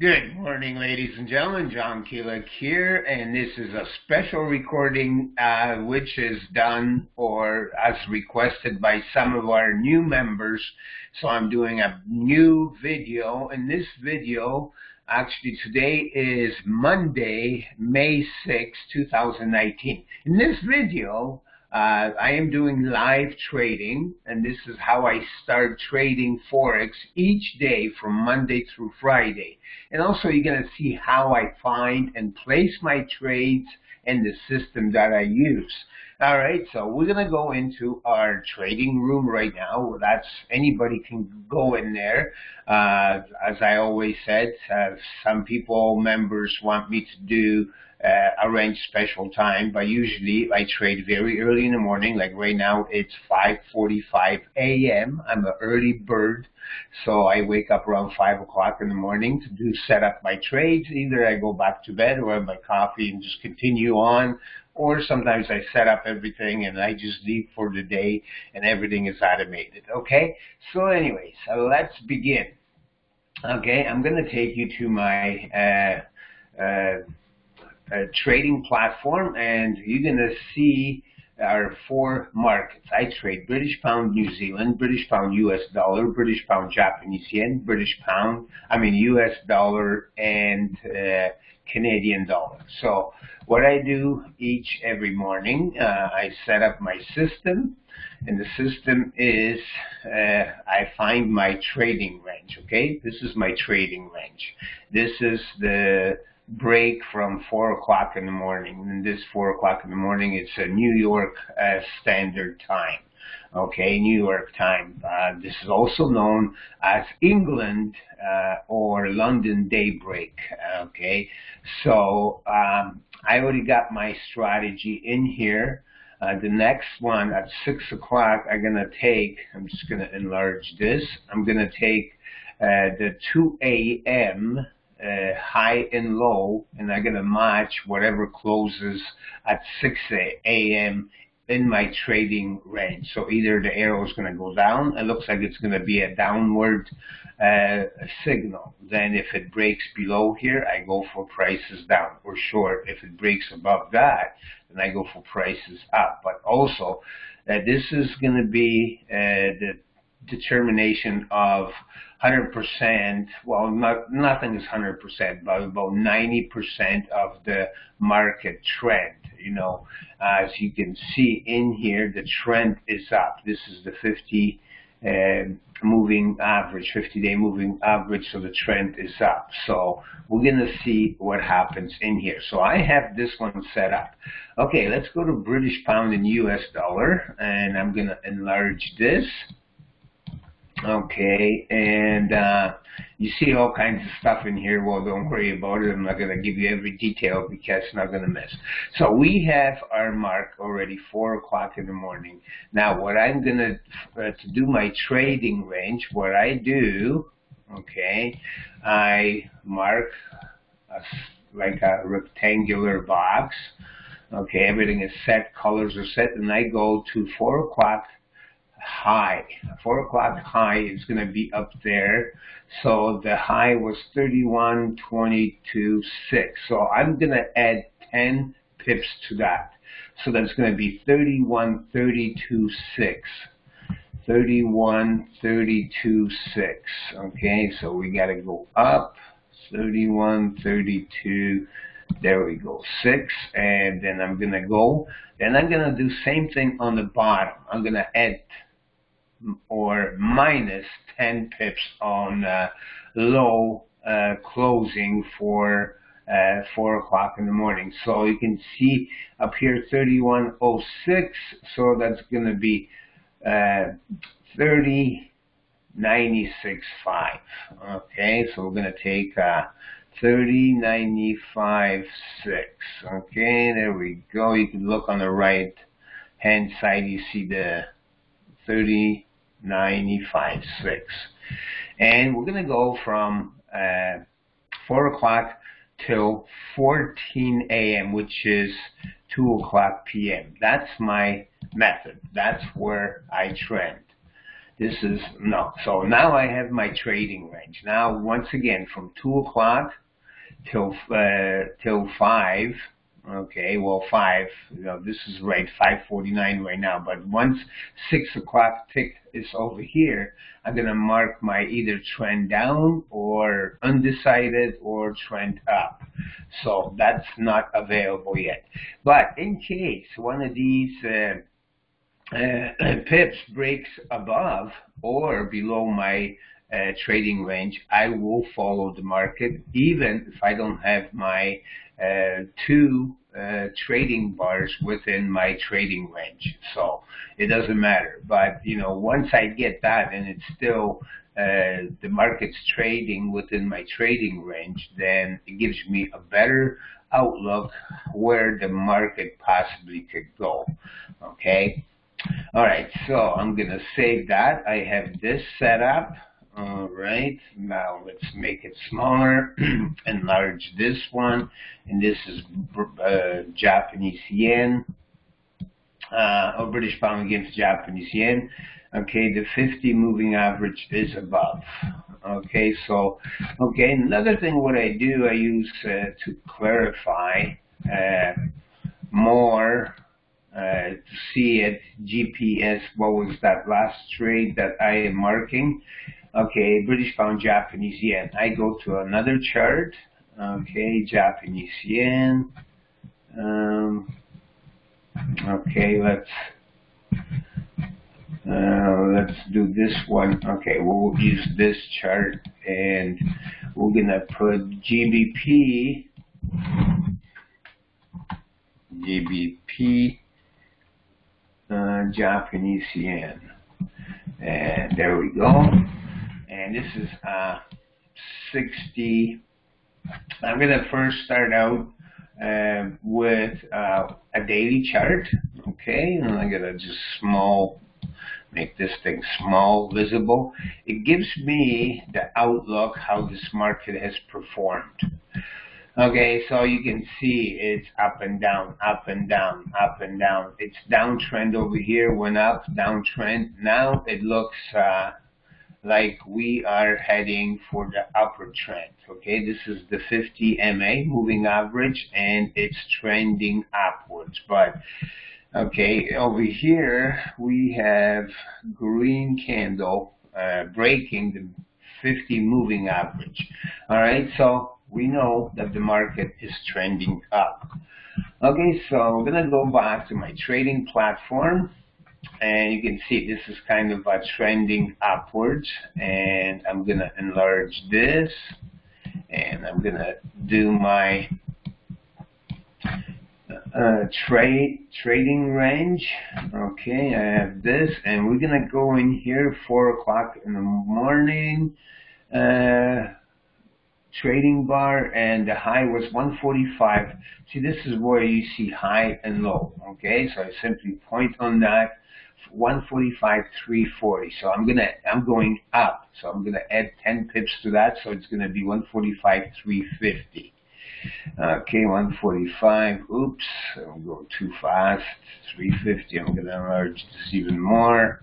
Good morning, ladies and gentlemen. John Kielec here, and this is a special recording which is done or as requested by some of our new members. So I'm doing a new video. In this video, actually today is Monday, May 6, 2019. In this video, I am doing live trading, and this is how I start trading Forex each day from Monday through Friday. And also you're going to see how I find and place my trades and the system that I use. All right, so we're going to go into our trading room right now. That's anybody can go in there. As I always said, some people, members want me to do arrange special time, but usually I trade very early in the morning. Like right now, it's 5:45 a.m. I'm an early bird, so I wake up around 5 o'clock in the morning to set up my trades. Either I go back to bed or have my coffee and just continue on, or sometimes I set up everything and I just leave for the day and everything is automated. Okay, so anyways, let's begin. Okay, I'm going to take you to my trading platform, and you're going to see our four markets. I trade British pound New Zealand, British pound US dollar, British pound Japanese yen, US dollar, and Canadian dollar. So what I do every morning, I set up my system, and the system is I find my trading range. Okay, this is my trading range. This is the break from 4 o'clock in the morning. And this 4 o'clock in the morning, it's a New York Standard Time. Okay, New York time. This is also known as England or London daybreak. Okay, so I already got my strategy in here. The next one at 6 o'clock, I'm just going to enlarge this. I'm going to take the 2 a.m. High and low, and I'm going to match whatever closes at 6 a.m. in my trading range. So either the arrow is going to go down, it looks like it's going to be a downward signal. Then if it breaks below here, I go for prices down, or short. If it breaks above that, then I go for prices up. But also, this is going to be the determination of 100%, well, nothing is 100%, but about 90% of the market trend. You know, as you can see in here, the trend is up. This is the 50-day moving average, so the trend is up. So we're going to see what happens in here. So I have this one set up. Okay, let's go to British pound and US dollar, and I'm going to enlarge this. Okay, and you see all kinds of stuff in here. Well, don't worry about it. I'm not going to give you every detail because I'm not going to miss. So we have our mark already 4 o'clock in the morning. Now, what I'm going to do my trading range, what I do, okay, I mark like a rectangular box. Okay, everything is set, colors are set, and I go to 4 o'clock high. 4 o'clock high is going to be up there. So the high was 31.22.6. So I'm going to add 10 pips to that. So that's going to be 31.32.6. 31.32.6. Okay, so we got to go up. 31.32. There we go, 6, and then I'm going to go. Then I'm going to do same thing on the bottom. I'm going to add or minus 10 pips on low closing for 4 o'clock in the morning. So you can see up here 31.06, so that's going to be 30.96.5. Okay, so we're going to take 30.95.6. Okay, there we go. You can look on the right hand side, you see the 30.95.6. And we're going to go from 4 o'clock till 14 a.m., which is 2 o'clock p.m. That's my method. That's where I trend. This is, no. So now I have my trading range. Now, once again, from 2 o'clock till 5. Okay, well, 5, this is right, 5:49 right now, but once 6 o'clock tick is over here, I'm going to mark my either trend down or undecided or trend up. So that's not available yet. But in case one of these pips breaks above or below my trading range, I will follow the market even if I don't have my 2 trading bars within my trading range. So it doesn't matter. But once I get that and it's still the market's trading within my trading range, then it gives me a better outlook where the market possibly could go. Okay. All right, so I'm going to save that. I have this set up. All right, now let's make it smaller, enlarge this one, and this is Japanese yen, or British pound against Japanese yen. Okay, the 50 moving average is above. Okay, so, another thing what I do, I use to clarify more, to see it, GPS, what was that last trade that I am marking. Okay, British pound, Japanese yen. I go to another chart. Okay, Japanese yen. Okay, let's do this one. Okay, we'll use this chart, and we're gonna put GBP, Japanese yen, and there we go. And this is 60. I'm gonna first start out with a daily chart. Okay, and I'm gonna just make this thing small, visible. It gives me the outlook how this market has performed. Okay, so you can see it's up and down, up and down, up and down. It's downtrend over here, went up, downtrend. Now it looks like we are heading for the upward trend. Okay, this is the 50 MA moving average, and it's trending upwards. But okay, over here we have green candle breaking the 50 moving average. All right, so we know that the market is trending up. Okay, so I'm gonna go back to my trading platform, and you can see this is kind of trending upwards, and I'm gonna enlarge this, and I'm gonna do my trading range. Okay, I have this, and we're gonna go in here 4 o'clock in the morning, trading bar, and the high was 145. See, this is where you see high and low. Okay, so I simply point on that. 145.340. So I'm going up. So I'm gonna add 10 pips to that. So it's gonna be 145.350. Okay, 145. Oops, I'm going too fast. 350. I'm gonna enlarge this even more.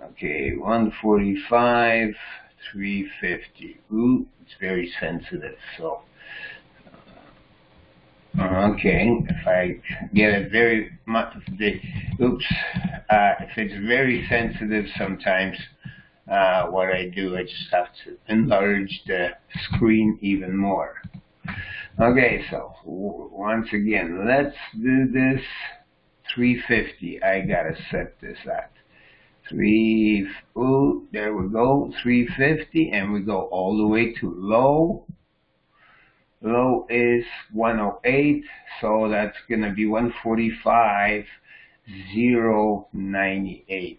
Okay, 145.350. Ooh, it's very sensitive. So. Okay, if I get it very much, if it's very sensitive sometimes, what I do, I just have to enlarge the screen even more. Okay, so once again, let's do this 350. I gotta set this at there we go, 350, and we go all the way to low. Low is 108, so that's going to be 145.098.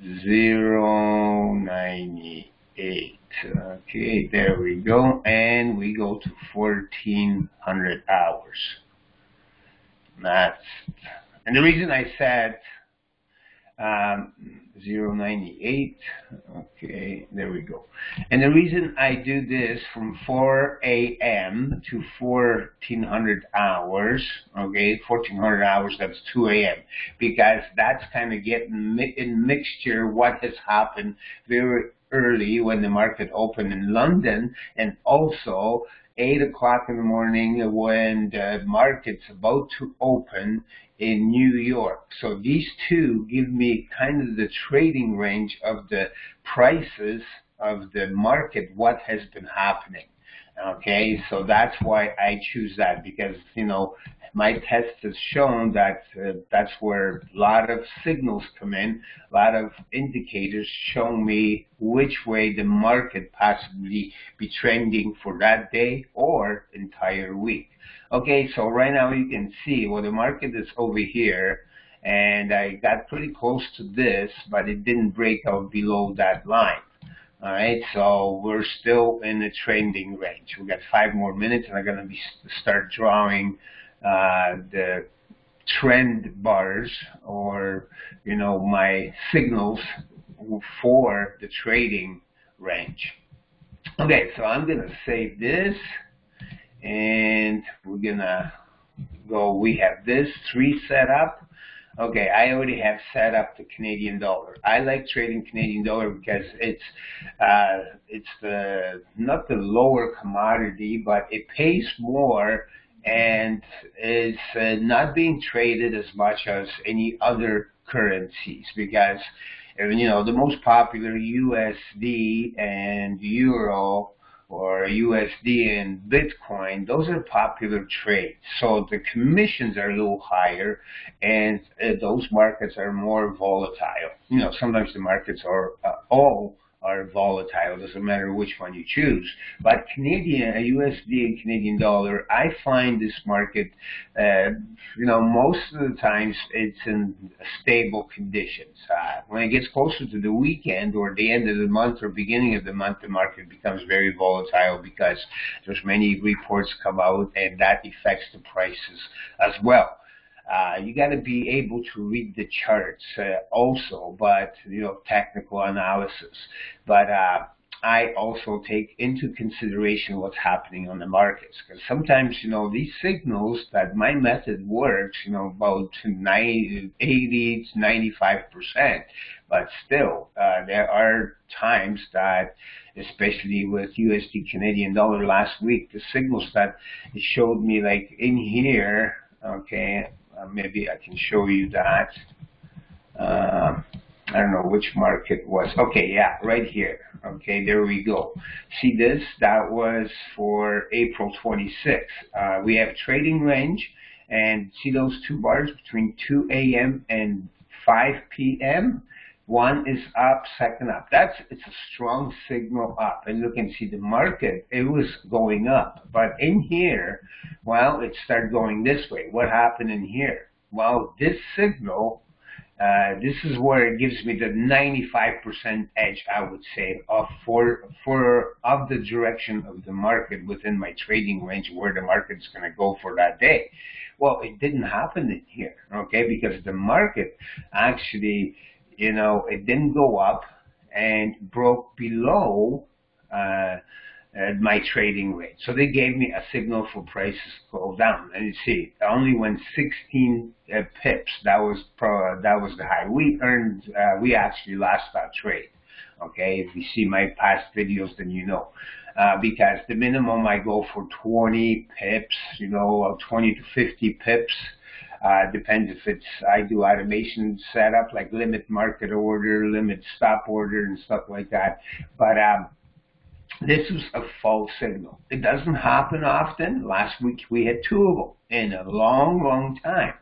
098. Okay, there we go, and we go to 1400 hours. And the reason I said 0.98. Okay, there we go. And the reason I do this from 4 a.m. to 1400 hours, okay, 1400 hours, that's 2 a.m., because that's kind of getting in mixture what has happened very early when the market opened in London, and also 8 o'clock in the morning when the market's about to open in New York. So these two give me kind of the trading range of the prices of the market, what has been happening. Okay, so that's why I choose that, because, you know, my test has shown that that's where a lot of signals come in, a lot of indicators show me which way the market possibly be trending for that day or entire week. Okay, so right now you can see, well, the market is over here, and I got pretty close to this, but it didn't break out below that line. All right, so we're still in the trending range. We got 5 more minutes, and I'm going to start drawing the trend bars, or, you know, my signals for the trading range. Okay, so I'm going to save this, and we're going to go. We have this 3 set up. Okay, I already have set up the Canadian dollar. I like trading Canadian dollar because it's not the lower commodity, but it pays more and is not being traded as much as any other currencies, because, you know, the most popular USD and Euro, or USD and Bitcoin, those are popular trades. So the commissions are a little higher, and those markets are more volatile. You know, sometimes the markets are all are volatile. Doesn't matter which one you choose. But Canadian, USD and Canadian dollar, I find this market, you know, most of the times it's in stable conditions. When it gets closer to the weekend or the end of the month or beginning of the month, the market becomes very volatile because there's many reports come out, and that affects the prices as well. You got to be able to read the charts also, but, you know, technical analysis. But I also take into consideration what's happening on the markets, because sometimes, you know, these signals that my method works, you know, about 80 to 95%, but still there are times that, especially with USD Canadian dollar last week, the signals that it showed me, like in here, okay, maybe I can show you that. I don't know which market was. Okay, yeah, right here. Okay, there we go. See this? That was for April 26th. We have trading range, and see those 2 bars between 2 a.m. and 5 p.m.? One is up, second up. It's a strong signal up. And look and see the market, it was going up. But in here, well, it started going this way. What happened in here? Well, this signal, this is where it gives me the 95% edge, I would say, of the direction of the market within my trading range, where the market's going to go for that day. Well, it didn't happen in here, okay, because the market actually, you know, it didn't go up and broke below my trading range. So they gave me a signal for prices to go down. And you see, only when 16 pips, that was the high. We actually lost that trade. Okay, if you see my past videos, then you know. Because the minimum I go for 20 pips, you know, 20 to 50 pips. Depends if it's, I do automation setup like limit market order, limit stop order, and stuff like that. But this was a false signal. It doesn't happen often. Last week we had 2 of them in a long, long time.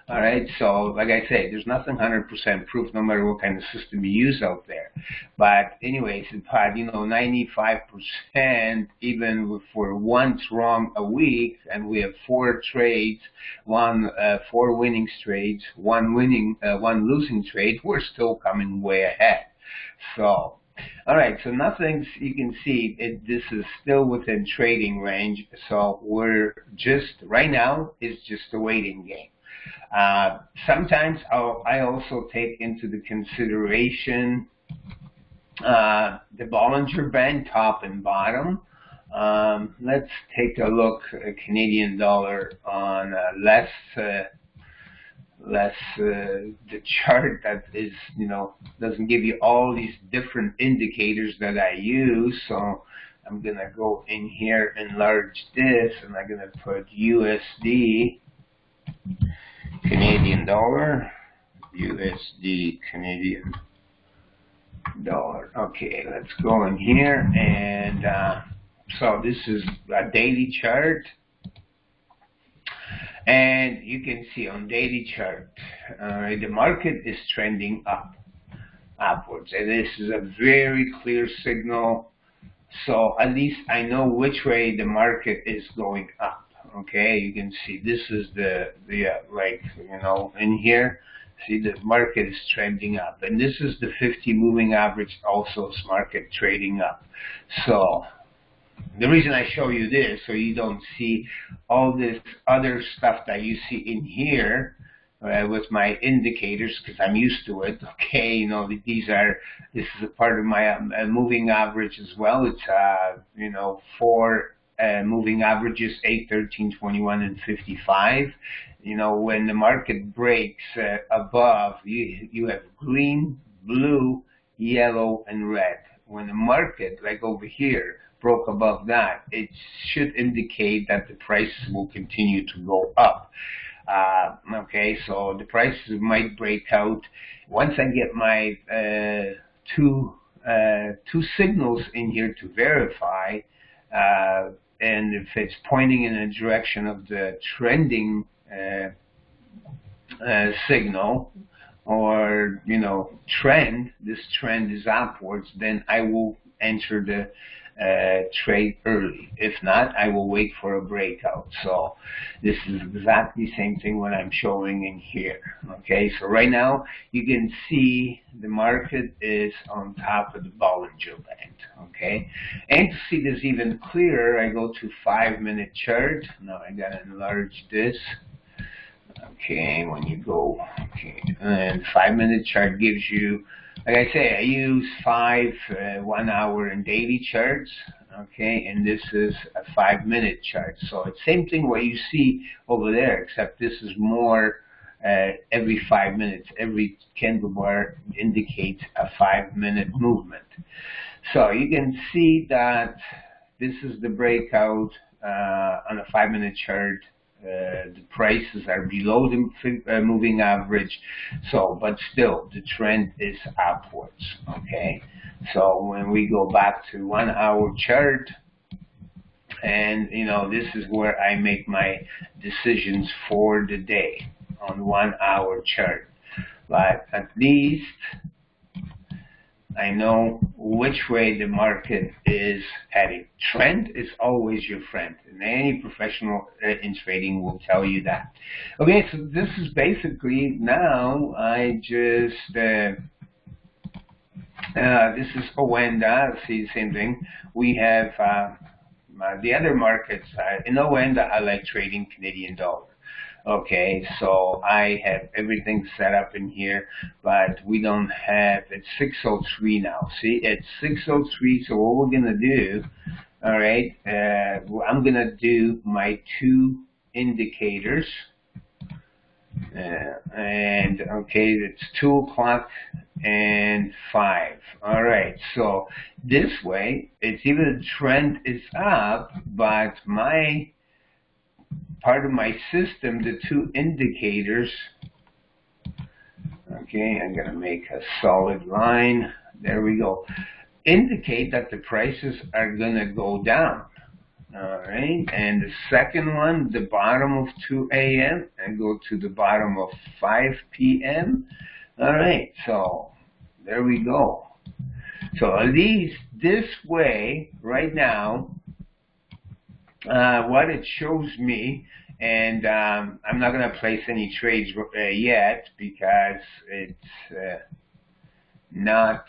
All right, so like I say, there's nothing 100% proof, no matter what kind of system you use out there. But anyways, you know, 95%, even if we're once wrong a week, and we have 4 trades, 4 winning trades, one losing trade, we're still coming way ahead. So, all right, so nothing's, you can see this is still within trading range. So we're just, right now, it's just a waiting game. Sometimes I also take into the consideration the Bollinger Band, top and bottom. Let's take a look at Canadian dollar on the chart that is, doesn't give you all these different indicators that I use. So I'm going to go in here, enlarge this, and I'm going to put USD Canadian dollar, USD Canadian dollar. Okay, let's go in here, and so this is a daily chart, and you can see on daily chart, the market is trending upwards, and this is a very clear signal. So at least I know which way the market is going up. Okay, you can see this is the like, in here, see the market is trending up, and this is the 50 moving average, also is market trading up. So the reason I show you this, so you don't see all this other stuff that you see in here with my indicators, because I'm used to it. Okay, this is a part of my moving average as well. It's 4 moving averages, 8, 13, 21, and 55. When the market breaks above, you have green, blue, yellow, and red. When the market, like over here, broke above that, it should indicate that the prices will continue to go up. Okay, so the prices might break out. Once I get my two signals in here to verify, and if it's pointing in a direction of the trending signal, or trend, this trend is upwards, then I will enter the trade early. If not, I will wait for a breakout. So this is exactly the same thing what I'm showing in here. Okay, so right now you can see the market is on top of the Bollinger Band. Okay, and to see this even clearer, I go to 5-minute chart. Now I gotta enlarge this. Okay, when you go, and 5-minute chart gives you, like I say, I use 5 1-hour and daily charts. Okay, and this is a 5-minute chart. So it's same thing what you see over there, except this is more every 5 minutes. Every candle bar indicates a 5-minute movement. So you can see that this is the breakout on a 5-minute chart. The prices are below the moving average, but still the trend is upwards. Okay, so when we go back to 1-hour chart, and this is where I make my decisions for the day on 1-hour chart. But at least I know which way the market is heading. Trend is always your friend, and any professional in trading will tell you that. Okay, so this is basically, now I just, this is Owenda. See, the same thing. We have the other markets. In Owenda, I like trading Canadian dollar. Okay, so I have everything set up in here, but we don't have, it's 6:03 now. See, it's 6:03, so what we're going to do, all right, I'm going to do my 2 indicators, and okay, it's 2 o'clock and 5. All right, so this way, it's even the trend is up, but my part of my system, the 2 indicators, okay, I'm going to make a solid line, there we go, indicate that the prices are going to go down. All right, and the second one, the bottom of 2 a.m. and go to the bottom of 5 p.m. All right, so there we go. So at least this way, right now, what it shows me, and I'm not going to place any trades yet because it's not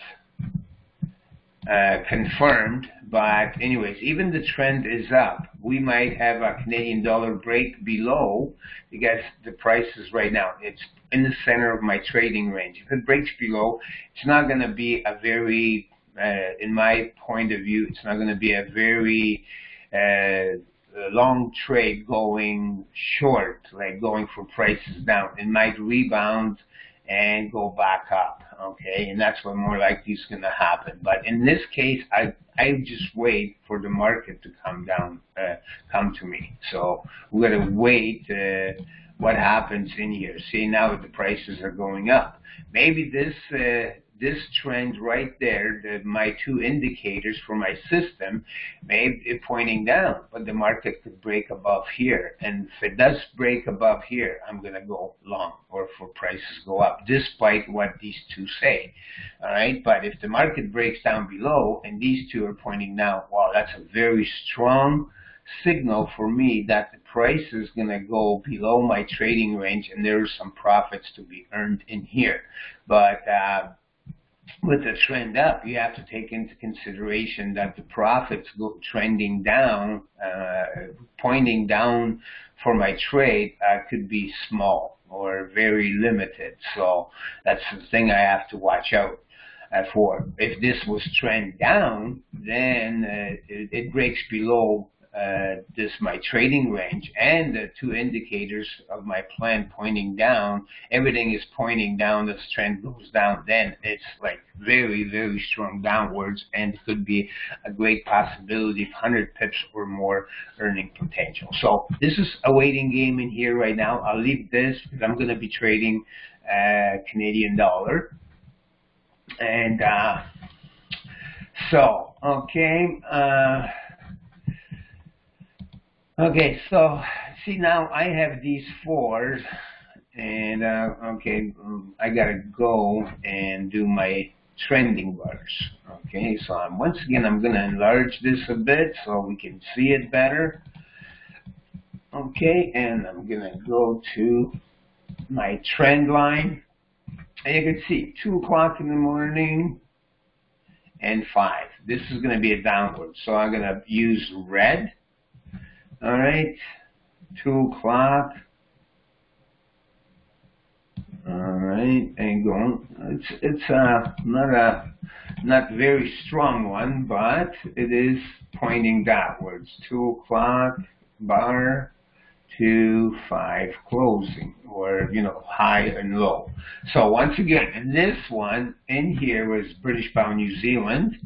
confirmed, but anyways, even the trend is up. We might have a Canadian dollar break below because the prices right now, it's in the center of my trading range. If it breaks below, it's not going to be a very, in my point of view, it's not going to be a very long trade going short, like going for prices down. It might rebound and go back up, okay? And that's what more likely is going to happen. But in this case, I just wait for the market to come down, come to me. So we're going to wait what happens in here. See, now the prices are going up. Maybe this this trend right there, my two indicators for my system, may be pointing down, but the market could break above here. And if it does break above here, I'm going to go long, or for prices go up, despite what these two say. All right, but if the market breaks down below and these two are pointing down, wow, that's a very strong signal for me that the price is going to go below my trading range, and there's some profits to be earned in here. But with the trend up, you have to take into consideration that the profits go trending down, pointing down for my trade could be small or very limited. So that's the thing I have to watch out for. If this was trend down, then it breaks below this my trading range, and the two indicators of my plan pointing down, everything is pointing down, this trend goes down, then it's like very, very strong downwards, and it could be a great possibility of 100 pips or more earning potential. So this is a waiting game in here right now. I'll leave this because I'm going to be trading Canadian dollar. And so, okay, okay, so see, now I have these fours, and okay, I gotta go and do my trending bars. Okay, so once again, I'm gonna enlarge this a bit so we can see it better. Okay, and I'm gonna go to my trend line, and you can see 2 o'clock in the morning and 5. This is gonna be a downward, so I'm gonna use red. All right, 2 o'clock. All right, and going. It's not very strong one, but it is pointing downwards. 2 o'clock bar to 5 closing, or high and low. So once again, in this one in here was British pound New Zealand.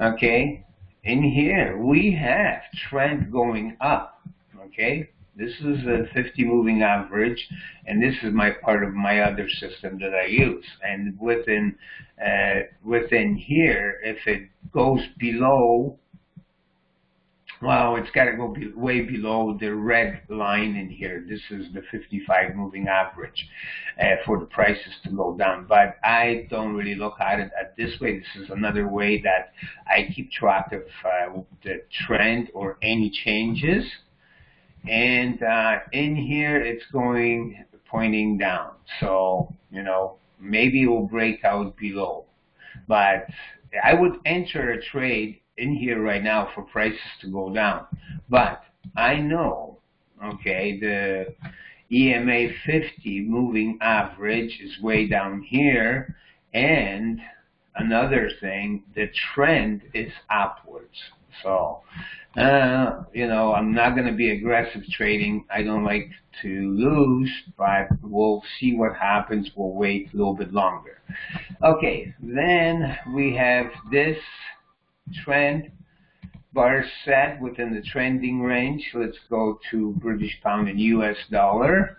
Okay. In here, we have trend going up, okay? This is a 50 moving average, and this is my part of my other system that I use. And within here, if it goes below, well, it's got to go way below the red line in here. This is the 55 moving average for the prices to go down. But I don't really look at it this way. This is another way that I keep track of the trend or any changes. And in here, it's pointing down. So, maybe it will break out below. But I would enter a trade in here right now for prices to go down, but I know, okay, the EMA 50 moving average is way down here, and another thing, the trend is upwards. So, I'm not going to be aggressive trading. I don't like to lose, but we'll see what happens. We'll wait a little bit longer. Okay, then we have this trend bar set within the trending range. Let's go to British pound and US dollar,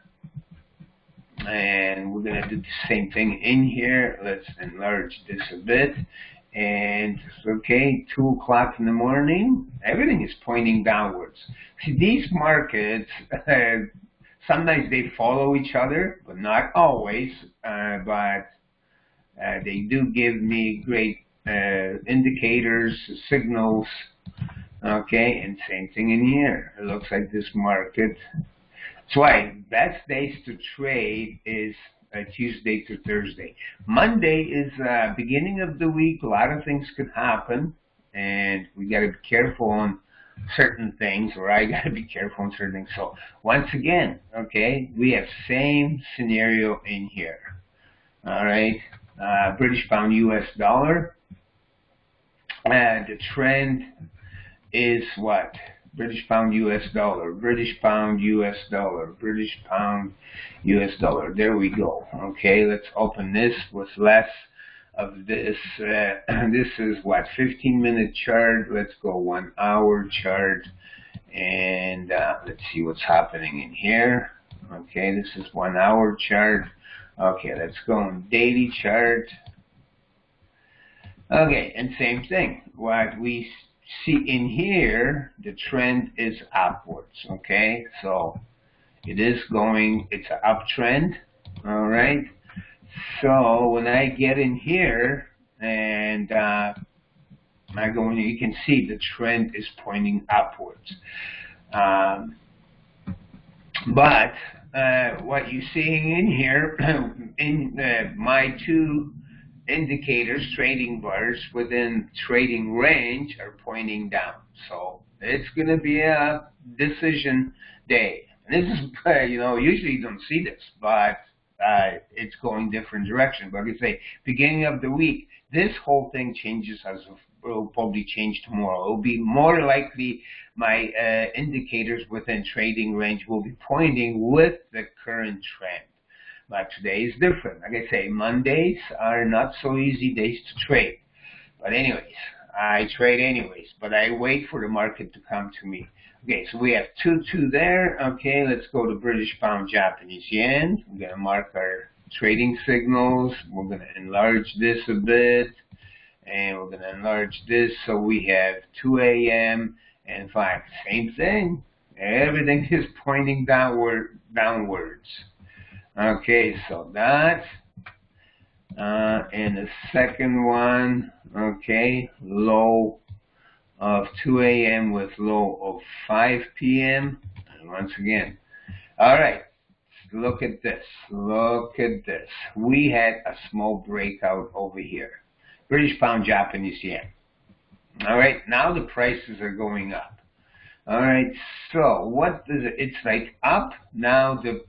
and we're going to do the same thing in here. Let's enlarge this a bit. And okay, 2 o'clock in the morning, everything is pointing downwards. See, these markets, sometimes they follow each other, but not always. But they do give me great indicators, signals. Okay, and same thing in here. It looks like this market. That's why best days to trade is Tuesday to Thursday. Monday is beginning of the week. A lot of things could happen, and we got to be careful on certain things, or I got to be careful on certain things. So once again, okay, we have same scenario in here. All right, British pound, US dollar. The trend is what? British pound, US dollar, British pound, US dollar, British pound, US dollar. There we go. Okay, let's open this with less of this. This is what, 15-minute chart. Let's go 1 hour chart, and let's see what's happening in here. Okay, this is 1 hour chart. Okay, let's go on daily chart. Okay, and same thing. What we see in here, the trend is upwards. Okay, so it is going, it's an uptrend. All right, so when I get in here and I go in, you can see the trend is pointing upwards. But what you're seeing in here, in my two indicators, trading bars within trading range, are pointing down. So it's going to be a decision day. And this is, you know, usually you don't see this, but it's going different direction. But like I say, beginning of the week, this whole thing changes as of, will probably change tomorrow. It will be more likely my indicators within trading range will be pointing with the current trend. But today is different. Like I say, Mondays are not so easy days to trade. But anyways, I trade anyways, but I wait for the market to come to me. Okay, so we have 2-2 there. Okay, let's go to British pound, Japanese yen. We're going to mark our trading signals. We're going to enlarge this a bit, and we're going to enlarge this so we have 2 a.m. and 5. Same thing. Everything is pointing downwards. Okay, so that, and the second one, okay, low of 2 a.m. with low of 5 p.m. And once again, all right, look at this, look at this. We had a small breakout over here. British pound, Japanese yen. All right, now the prices are going up. All right, so what does it, it's like up, now the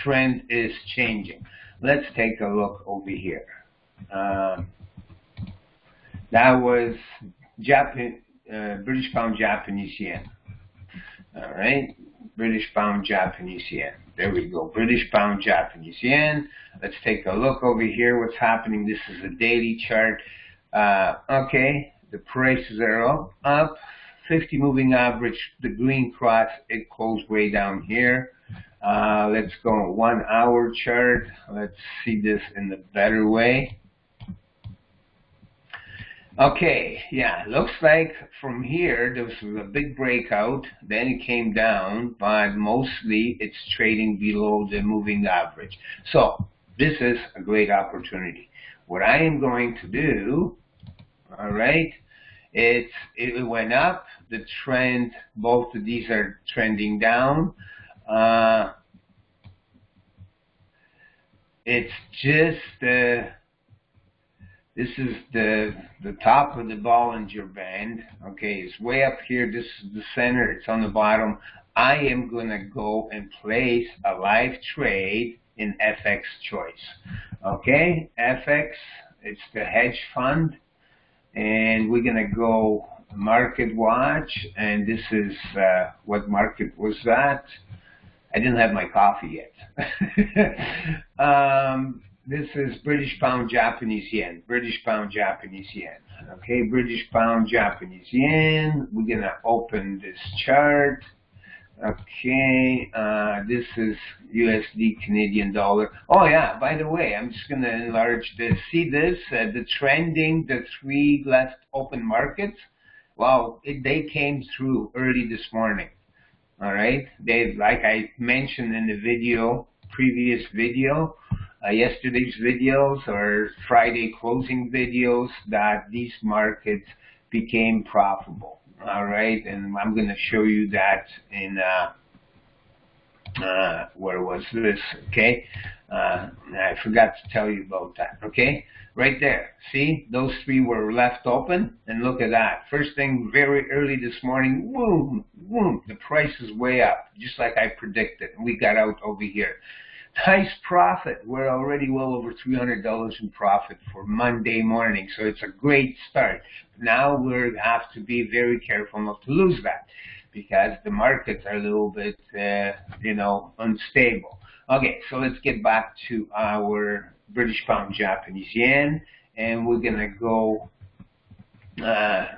trend is changing. Let's take a look over here. That was British pound, Japanese yen. All right, British pound, Japanese yen. There we go, British pound, Japanese yen. Let's take a look over here. What's happening? This is a daily chart. Okay, the prices are up. 50 moving average, the green cross, it closed way down here. Let's go on 1 hour chart. Let's see this in the better way. Okay, yeah, looks like from here there was a big breakout, then it came down, but mostly it's trading below the moving average. So this is a great opportunity. What I am going to do, all right, it went up, the trend, both of these are trending down. It's just this is the top of the Bollinger Band. Okay, it's way up here. This is the center. It's on the bottom. I am going to go and place a live trade in FX Choice. Okay, FX, it's the hedge fund. And we're going to go market watch. And this is, what market was that? I didn't have my coffee yet. This is British pound, Japanese yen. British pound, Japanese yen. Okay, British pound, Japanese yen. We're going to open this chart. Okay, this is USD, Canadian dollar. Oh yeah, by the way, I'm just going to enlarge this. See this? The trending, the 3 left open markets. Wow, they came through early this morning. All right, they, like I mentioned in the video, previous video, yesterday's videos or Friday closing videos, that these markets became profitable. All right, and I'm going to show you that in where was this? Okay, I forgot to tell you about that. Okay, right there. See, those three were left open, and look at that. First thing, very early this morning, boom, boom, the price is way up, just like I predicted. We got out over here. Nice profit. We're already well over $300 in profit for Monday morning, so it's a great start. Now we have to be very careful not to lose that, because the markets are a little bit, unstable. Okay, so let's get back to our British pound Japanese yen, and we're gonna go. We're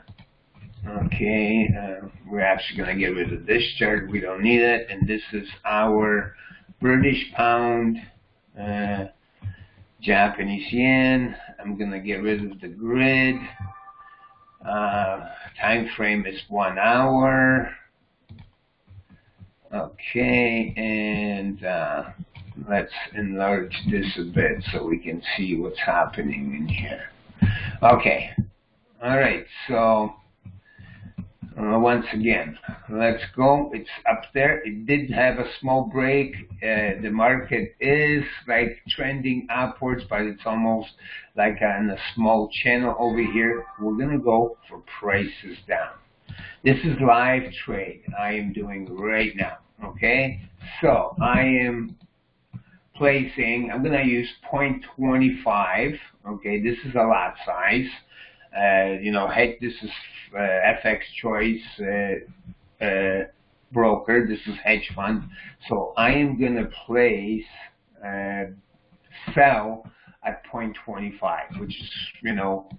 actually gonna get rid of this chart. We don't need it, and this is our British pound Japanese yen. I'm gonna get rid of the grid. Time frame is 1 hour. Okay, and let's enlarge this a bit so we can see what's happening in here. Okay, all right, so once again, let's go. It's up there. It did have a small break. The market is like trending upwards, but it's almost like on a small channel over here. We're gonna go for prices down. This is live trade I am doing right now. Okay, so I am placing. I'm gonna use 0.25. Okay, this is a lot size. This is FX Choice broker. This is hedge fund. So I am going to place sell at 0.25, which is,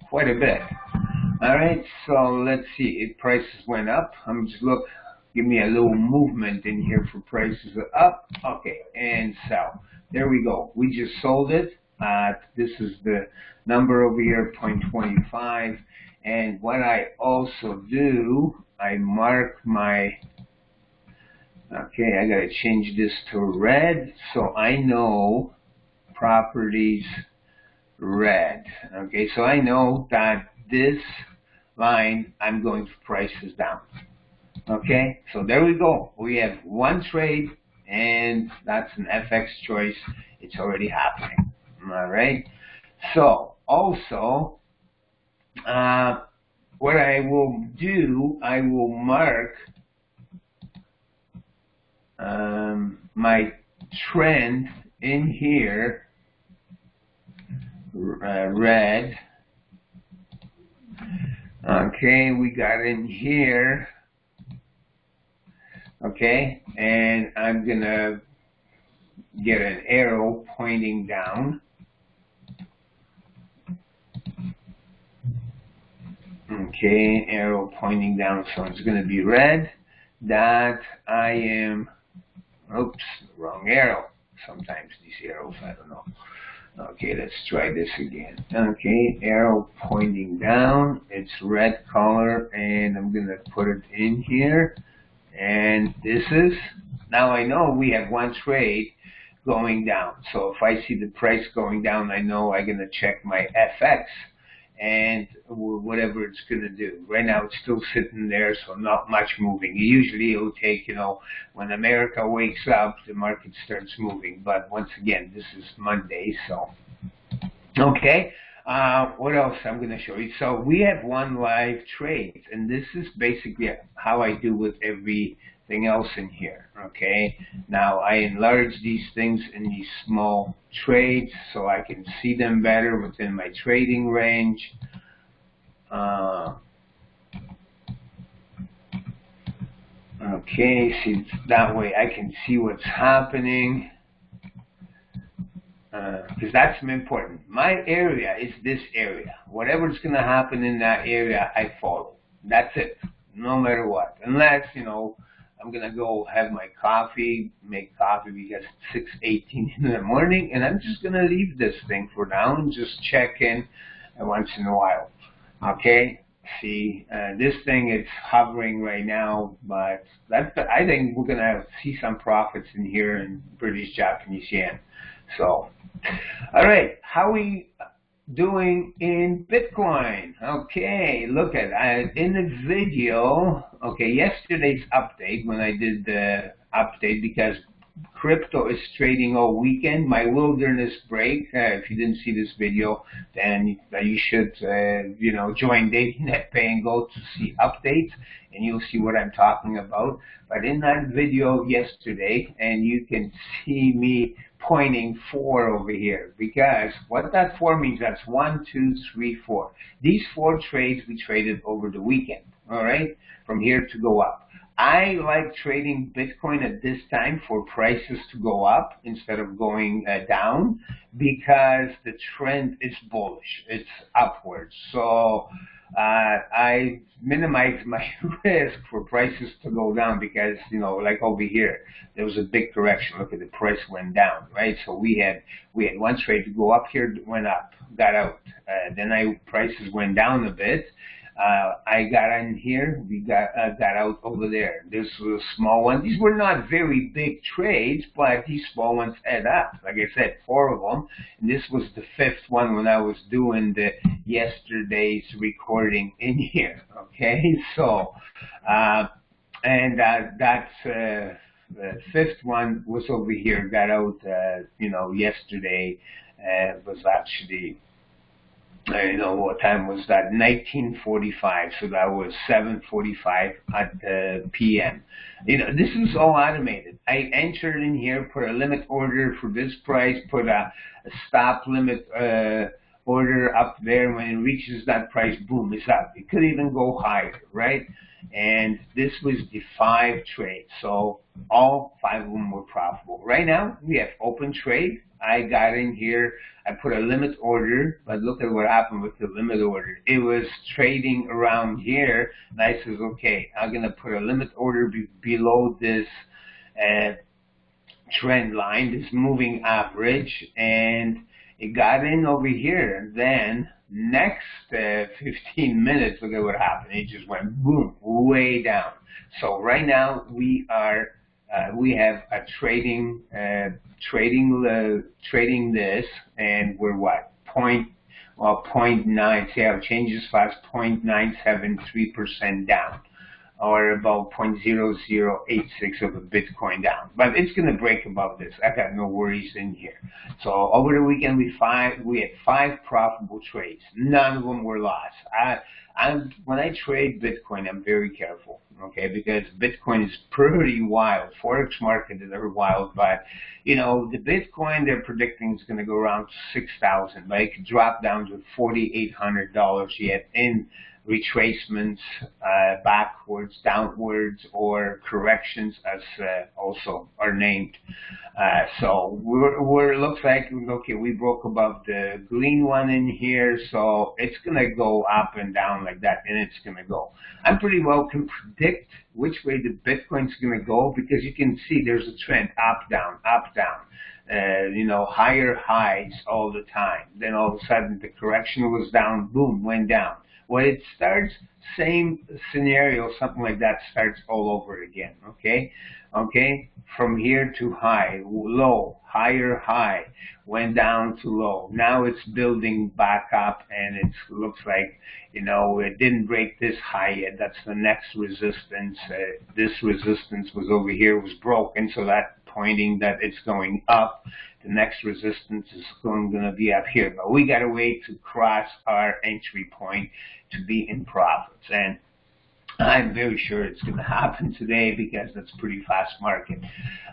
quite a bit. All right, so let's see. If prices went up, I'm just give me a little movement in here for prices up. Okay, and sell. There we go. We just sold it. This is the number over here, 0.25. And what I also do, I mark my, I gotta change this to red, so I know properties red. Okay, so I know that this line, I'm going to prices down. Okay, so there we go. We have one trade, and that's an FX choice. It's already happening. All right. So also, what I will do, I will mark my trend in here red. Okay, we got in here. Okay, and I'm gonna get an arrow pointing down. Okay, arrow pointing down, so it's going to be red. That I am, oops, wrong arrow. Sometimes these arrows, I don't know. Okay, let's try this again. Okay, arrow pointing down. It's red color, and I'm going to put it in here. And this is, now I know we have one trade going down. So if I see the price going down, I know I'm going to check my FX and whatever it's going to do. Right now it's still sitting there, so not much moving. Usually it will take, when America wakes up, the market starts moving. But once again, this is Monday, so. Okay, what else I'm going to show you? So we have one live trade, and this is basically how I do with everything else in here. Okay, now I enlarge these things in these small trades so I can see them better within my trading range. Okay, see, that way I can see what's happening. Because that's important. My area is this area. Whatever's going to happen in that area, I follow. That's it, no matter what. Unless, I'm going to go have my coffee, make coffee because it's 6:18 in the morning, and I'm just going to leave this thing for now and just check in once in a while. Okay? See, this thing is hovering right now, but I think we're going to see some profits in here in British Japanese yen. So, all right, how we doing in Bitcoin? Okay, look at in the video. Okay, yesterday's update when I did the update because crypto is trading all weekend. My wilderness break. If you didn't see this video, then you should, join DailyNetPay and go to see updates, and you'll see what I'm talking about. But in that video yesterday, and you can see me pointing 4 over here, because what that 4 means, that's 1, 2, 3, 4. These 4 trades we traded over the weekend, all right, from here to go up. I like trading Bitcoin at this time for prices to go up instead of going down, because the trend is bullish. It's upwards. So I minimize my risk for prices to go down, because, like over here, there was a big correction. Look at the price went down, right? So we had one trade to go up here, went up, got out. Then prices went down a bit. I got in here, we got out over there. This was a small one. These were not very big trades, but these small ones add up. Like I said, 4 of them. And this was the 5th one when I was doing the yesterday's recording in here. Okay, so that's the 5th one was over here. Got out, yesterday. Was actually. What time was that? 1945. So that was 7:45 at p.m. This is all automated. I entered in here, put a limit order for this price, put a stop limit order up there. When it reaches that price, boom, it's up. It could even go higher, right? And this was the 5 trades. So all 5 of them were profitable. Right now, we have open trade. I got in here, I put a limit order, but look at what happened with the limit order. It was trading around here, and I says, okay, I'm going to put a limit order below this trend line, this moving average, and it got in over here. And then next 15 minutes, look at what happened. It just went boom, way down. So right now we have a trading this, and we're what? 0.9. See how it changes fast? 0.973% down, or about 0.0086 of a Bitcoin down. But it's going to break above this. I got no worries in here. So over the weekend we had 5 profitable trades. None of them were lost. When I trade Bitcoin, I'm very careful, okay, because Bitcoin is pretty wild. Forex market is very wild, but the Bitcoin they're predicting is going to go around to 6,000, but it could drop down to $4,800 yet in retracements, backwards, downwards, or corrections, as also are named. So looks like, okay, we broke above the green one in here, so it's going to go up and down like that, and it's going to go. I pretty well can predict which way the Bitcoin's going to go, because you can see there's a trend up, down, higher highs all the time. Then all of a sudden the correction was down, boom, went down. When it starts, same scenario, something like that starts all over again, okay? From here to high, low, higher high, went down to low. Now it's building back up, and it looks like, it didn't break this high yet. That's the next resistance. This resistance was over here, was broken, so that pointing that it's going up. The next resistance is going to be up here, but we got to wait to cross our entry point to be in profits, and I'm very sure it's going to happen today, because that's a pretty fast market.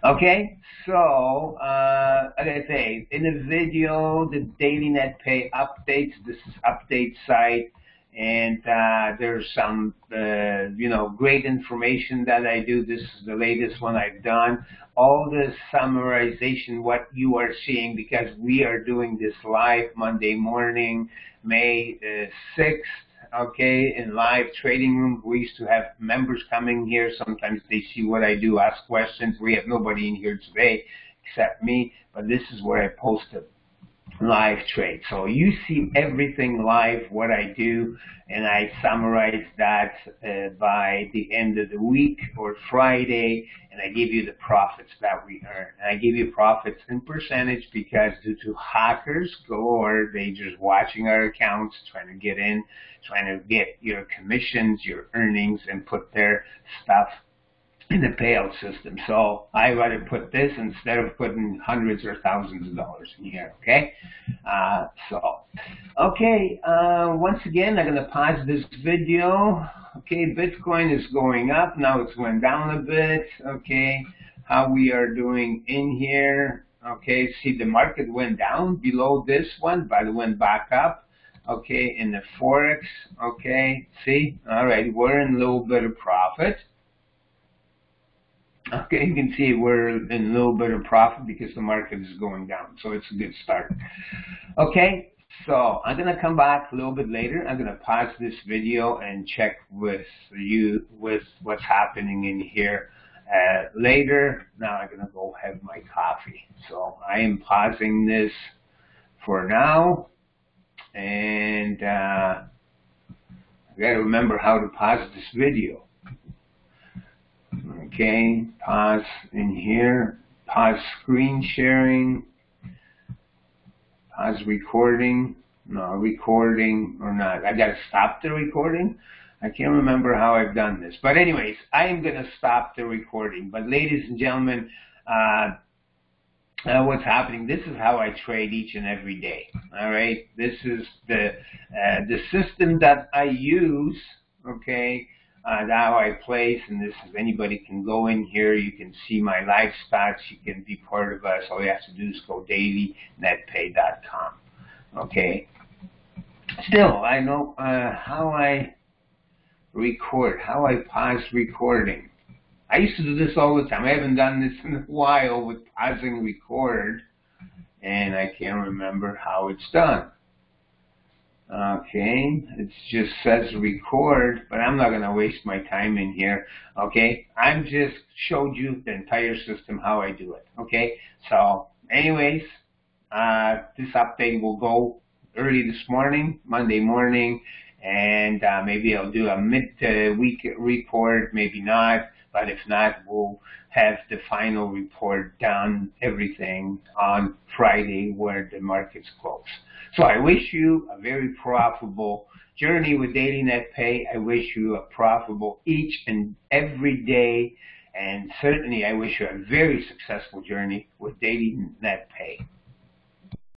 Okay, so like I say, in the video, the DailyNetPay updates. This is update site, and there's some great information that I do. This is the latest one I've done. All the summarization, what you are seeing, because we are doing this live Monday morning, May 6th, okay, in live trading room. We used to have members coming here. Sometimes they see what I do, ask questions. We have nobody in here today except me, but this is where I post it. Live trade. So you see everything live, what I do, and I summarize that by the end of the week or Friday, and I give you the profits that we earn. And I give you profits in percentage, because due to hackers galore, they just watching our accounts, trying to get in, trying to get your commissions, your earnings, and put their stuff in the payout system. So I rather put this instead of putting hundreds or thousands of dollars in here, okay? Once again, I'm going to pause this video. Okay, Bitcoin is going up. Now it's went down a bit, okay? How we are doing in here. Okay, see the market went down below this one, but it went back up. Okay, in the Forex, okay, see? All right, we're in a little bit of profit. Okay, you can see we're in a little bit of profit because the market is going down, so it's a good start. Okay, so I'm going to come back a little bit later. I'm going to pause this video and check with you with what's happening in here later. Now I'm going to go have my coffee. So I am pausing this for now, and I got to remember how to pause this video. Okay, pause in here, pause screen sharing, pause recording, no, recording or not. I gotta stop the recording. I can't remember how I've done this. But anyways, I am gonna stop the recording. But ladies and gentlemen, what's happening, this is how I trade each and every day. All right, this is the system that I use, okay? How I place, and this is, anybody can go in here, you can see my live stats, you can be part of us. All you have to do is go DailyNetPay.com. Okay. Still, I know how I record, how I pause recording. I used to do this all the time. I haven't done this in a while with pausing record, and I can't remember how it's done. Okay, it just says record, but I'm not going to waste my time in here. Okay, I'm just showed you the entire system, how I do it. Okay, so anyways, this update will go early this morning, Monday morning, and maybe I'll do a mid-week report, maybe not, but if not, we'll have the final report done, everything on Friday where the markets close. So I wish you a very profitable journey with DailyNetPay. I wish you a profitable each and every day, and certainly I wish you a very successful journey with DailyNetPay.